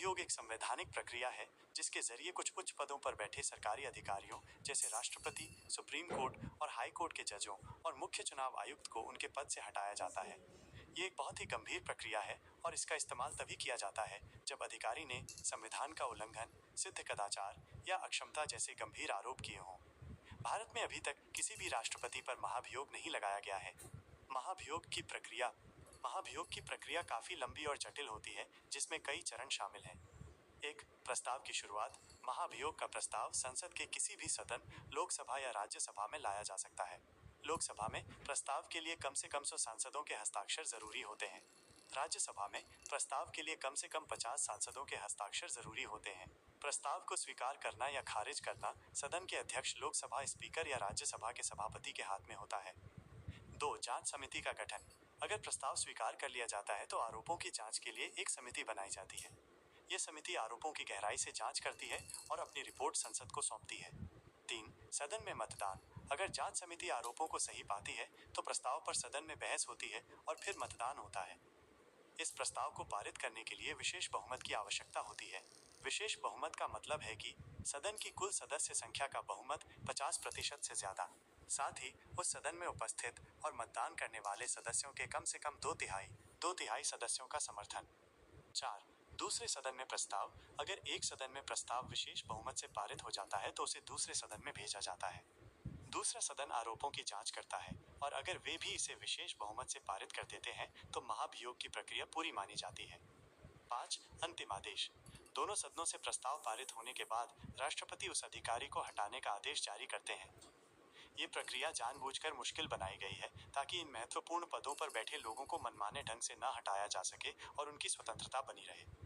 महाभियोग एक संवैधानिक प्रक्रिया है जिसके जरिए कुछ उच्च पदों पर बैठे सरकारी अधिकारियों जैसे राष्ट्रपति, सुप्रीम कोर्ट और हाई कोर्ट के जजों और मुख्य चुनाव आयुक्त को उनके पद से हटाया जाता है। ये एक बहुत ही गंभीर प्रक्रिया है और इसका इस्तेमाल तभी किया जाता है जब अधिकारी ने संविधान का उल्लंघन, सिद्ध कदाचार या अक्षमता जैसे गंभीर आरोप किए हों। भारत में अभी तक किसी भी राष्ट्रपति पर महाभियोग नहीं लगाया गया है। महाभियोग की प्रक्रिया काफी लंबी और जटिल होती है जिसमें कई चरण शामिल हैं। 1. प्रस्ताव की शुरुआत। महाभियोग का प्रस्ताव संसद के किसी भी सदन, लोकसभा या राज्यसभा में लाया जा सकता है। लोकसभा में प्रस्ताव के लिए कम से कम 100 सांसदों के हस्ताक्षर जरूरी होते हैं। राज्यसभा में प्रस्ताव के लिए कम से कम 50 सांसदों के हस्ताक्षर जरूरी होते हैं। प्रस्ताव को स्वीकार करना या खारिज करना सदन के अध्यक्ष, लोकसभा स्पीकर या राज्यसभा के सभापति के हाथ में होता है। 2. जांच समिति का गठन। अगर प्रस्ताव स्वीकार कर लिया जाता है तो आरोपों की जांच के लिए एक समिति बनाई जाती है। यह समिति आरोपों की गहराई से जांच करती है और अपनी रिपोर्ट संसद को सौंपती है। 3. सदन में मतदान। अगर जांच समिति आरोपों को सही पाती है तो प्रस्ताव पर सदन में बहस होती है और फिर मतदान होता है। इस प्रस्ताव को पारित करने के लिए विशेष बहुमत की आवश्यकता होती है। विशेष बहुमत का मतलब है कि सदन की कुल सदस्य संख्या का बहुमत 50% से ज्यादा, साथ ही उस सदन में उपस्थित और मतदान करने वाले सदस्यों के कम से कम 2/3 सदस्यों का समर्थन। 4. दूसरे सदन में प्रस्ताव। अगर एक सदन में प्रस्ताव विशेष बहुमत से पारित हो जाता है तो उसे दूसरे सदन में भेजा जाता है। दूसरा सदन आरोपों की जांच करता है और अगर वे भी इसे विशेष बहुमत से पारित कर देते हैं तो महाभियोग की प्रक्रिया पूरी मानी जाती है। 5. अंतिम आदेश। दोनों सदनों से प्रस्ताव पारित होने के बाद राष्ट्रपति उस अधिकारी को हटाने का आदेश जारी करते हैं। ये प्रक्रिया जानबूझकर मुश्किल बनाई गई है ताकि इन महत्वपूर्ण पदों पर बैठे लोगों को मनमाने ढंग से न हटाया जा सके और उनकी स्वतंत्रता बनी रहे।